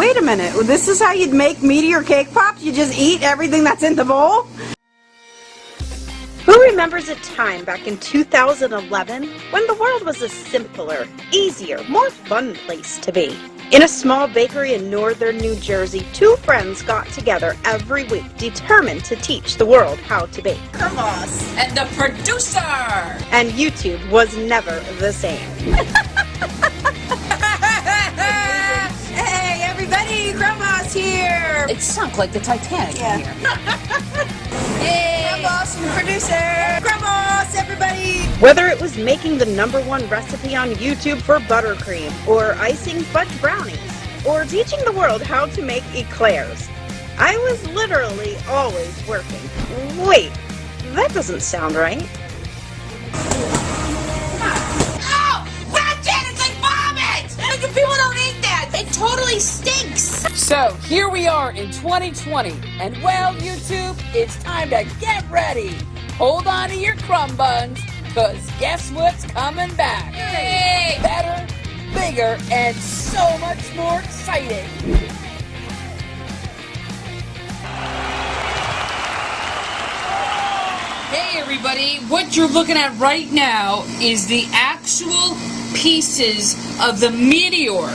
wait a minute. This is how you'd make Meteor cake pops? You just eat everything that's in the bowl? Who remembers a time back in 2011 when the world was a simpler, easier, more fun place to be? In a small bakery in northern New Jersey, two friends got together every week, determined to teach the world how to bake. Crumb Boss and the producer! And YouTube was never the same. Hey everybody, Crumb Boss here! It sunk like the Titanic in here. Hey! Crumb Boss and the producer! Crumb Boss, everybody! Whether it was making the #1 recipe on YouTube for buttercream, or icing fudge brownies, or teaching the world how to make eclairs, I was literally always working. Wait, that doesn't sound right. Oh! Ratchet! It's like vomit! Like people don't eat that! It totally stinks! So, here we are in 2020, and well, YouTube, it's time to get ready. Hold on to your crumb buns, because guess what's coming back? Yay! Better, bigger, and so much more exciting. Hey everybody, what you're looking at right now is the actual pieces of the meteor.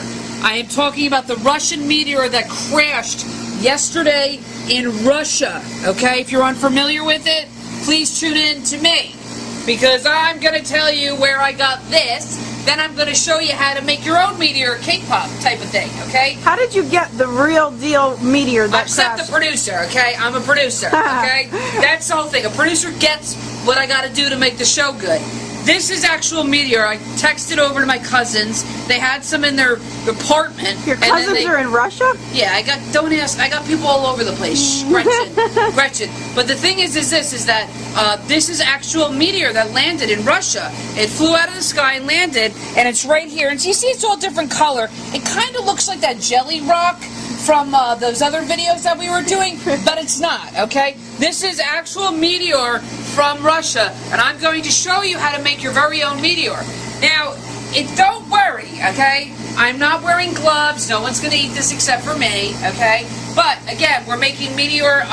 I am talking about the Russian meteor that crashed yesterday in Russia. Okay, if you're unfamiliar with it, please tune in to me, because I'm going to tell you where I got this, then I'm going to show you how to make your own meteor cake pop type of thing, okay? How did you get the real deal meteor that Except crashed? the producer, okay? I'm a producer, okay? That's the whole thing. A producer gets what I got to do to make the show good. This is actual meteor. I texted over to my cousins. They had some in their apartment. Your cousins are in Russia? Yeah, don't ask. I got people all over the place. Shh, Gretchen. But the thing is that this is actual meteor that landed in Russia. It flew out of the sky and landed, and it's right here. And you see it's all different color. It kind of looks like that jelly rock from those other videos that we were doing, but it's not, okay? This is actual meteor from Russia, and I'm going to show you how to make your very own meteor. Now, don't worry, okay? I'm not wearing gloves. No one's going to eat this except for me, okay? But, again, we're making meteor,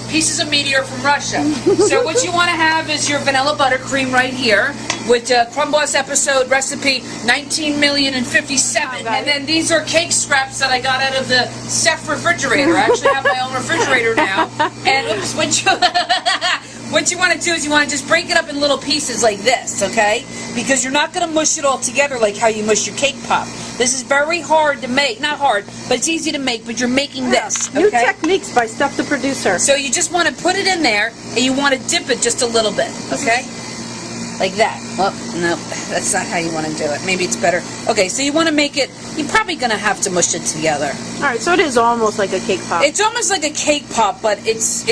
pieces of meteor from Russia. So what you want to have is your vanilla buttercream right here with Crumb Boss episode recipe 19,057,000. And then these are cake scraps that I got out of the Steph refrigerator. I actually have my own refrigerator now. And oops, what you want to do is you want to just break it up in little pieces like this, okay? Because you're not going to mush it all together like how you mush your cake pop. This is very hard to make. Not hard, but it's easy to make, but you're making this, okay? New techniques by Steph the producer. So you just want to put it in there, and you want to dip it just a little bit, okay? Like that. Well, no, that's not how you want to do it. Maybe it's better. Okay, so you want to make it, you're probably going to have to mush it together. Alright, so it is almost like a cake pop. It's almost like a cake pop, but it's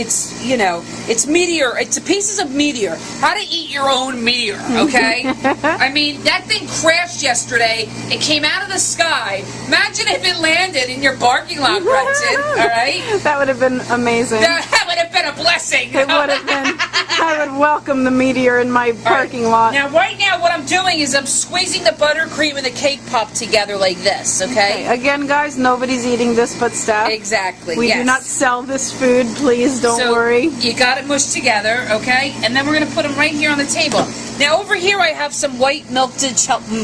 you know, it's meteor. It's pieces of meteor. How to eat your own meteor, okay? I mean, that thing crashed yesterday. It came out of the sky. Imagine if it landed in your parking lot, Gretchen, alright? That would have been amazing. That would have been a blessing. It would have been. I would welcome the meteor in my parking lot. Now, right now, what I'm doing is I'm squeezing the buttercream and the cake pop together like this, okay? Again, guys, nobody's eating this but Steph. Exactly, We do not sell this food, please don't worry. You got it mushed together, okay? And then we're going to put them right here on the table. Now, over here I have some white melted chocolate,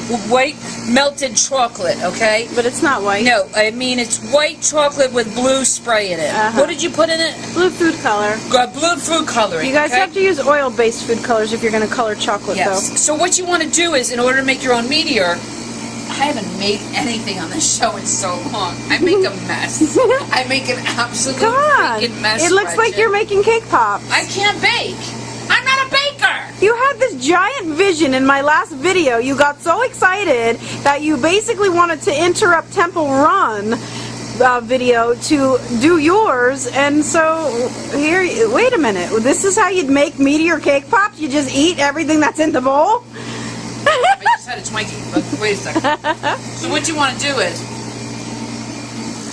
okay? But it's not white. No, I mean it's white chocolate with blue spray in it. What did you put in it? Blue food color. Blue food coloring. You guys have to use oil-based food colors if you're going to color chocolate, though. So what you want to do is, in order to make your own meteor, I haven't made anything on this show in so long. I make a mess. I make an absolute freaking mess. It looks like you're making cake pops. I can't bake. I'm not a baker. You had this giant vision in my last video. You got so excited that you basically wanted to interrupt Temple Run video to do yours, and so here, wait a minute. This is how you'd make meteor cake pops? You just eat everything that's in the bowl? I just had a Twinkie, but wait a second. So what you want to do is,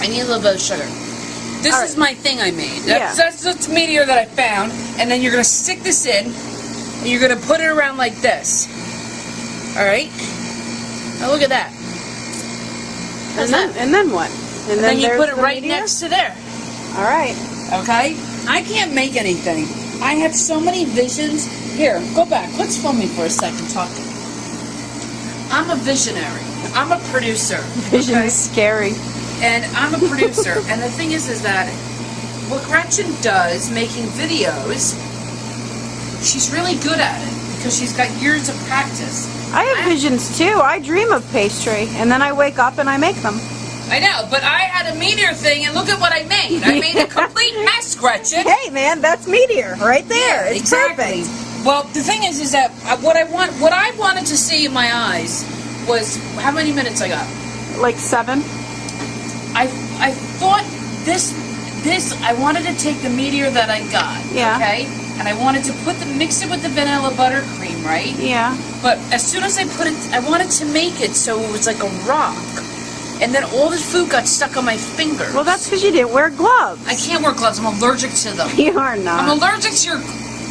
I need a little bit of sugar. This is my thing I made. That's the meteor that I found, and then you're going to stick this in, and you're going to put it around like this. Alright? Now look at that. And then what? And then you there's put it the right meteor? next to there. All right. Okay? I can't make anything. I have so many visions. Here, go back. Let's film me for a second talking. I'm a visionary. I'm a producer. Vision okay? is scary. And I'm a producer. And the thing is that what Gretchen does, making videos, she's really good at it because she's got years of practice. I have visions too. I dream of pastry, and then I wake up and I make them. I know, but I had a meteor thing, and look at what I made. I made a complete mess, Gretchen. Hey, man, that's meteor right there. Yeah, it's exactly. perfect. Well, the thing is that what I wanted to see in my eyes was how many minutes I got. Like 7. I thought this I wanted to take the meteor that I got. Yeah. Okay. And I wanted to mix it with the vanilla buttercream, right? Yeah. But as soon as I put it, I wanted to make it so it was like a rock. And then all the food got stuck on my fingers. Well, that's because you didn't wear gloves. I can't wear gloves. I'm allergic to them. You are not. I'm allergic to your...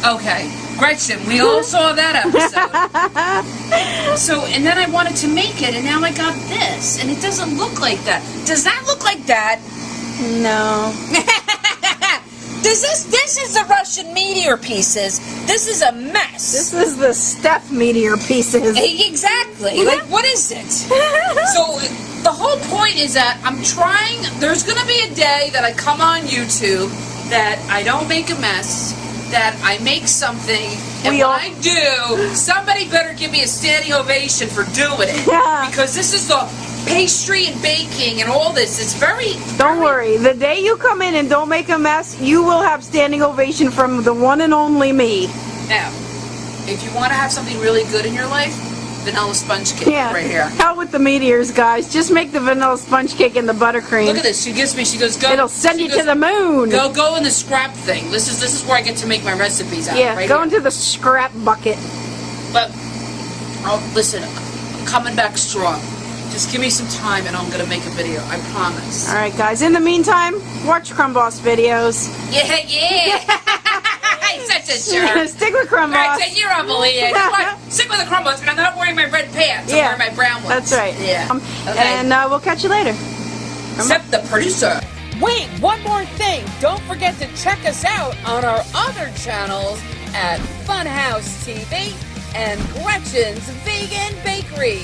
Okay. Gretchen, we all saw that episode. So, and then I wanted to make it, and now I got this. And it doesn't look like that. Does that look like that? No. This is the Russian meteor pieces. This is a mess. This is the Steph meteor pieces. Exactly. Like, what is it? So, the whole point is that I'm trying, there's going to be a day that I come on YouTube that I don't make a mess, that I make something, and when I do, somebody better give me a standing ovation for doing it. Yeah. Because this is the pastry and baking and all this. It's very... Don't worry. The day you come in and don't make a mess, you will have standing ovation from the one and only me. Now, if you want to have something really good in your life, vanilla sponge cake right here. Hell with the meteors, guys. Just make the vanilla sponge cake and the buttercream. Look at this. She gives me, she goes, go. It'll send you to the moon. Go in the scrap thing. This is where I get to make my recipes out. Yeah, right go here. into the scrap bucket. But, listen, I'm coming back strong. Just give me some time and I'm going to make a video. I promise. All right, guys. In the meantime, watch Crumb Boss videos. Yeah. Such a jerk. Stick with Crumb Boss. Gretchen, you're unbelievable. Stick with the Crumb Boss, but I'm not wearing my red pants. I'm wearing my brown ones. That's right. Yeah. Okay. And we'll catch you later. Except the producer. Wait, one more thing. Don't forget to check us out on our other channels at Funhouse TV and Gretchen's Vegan Bakery.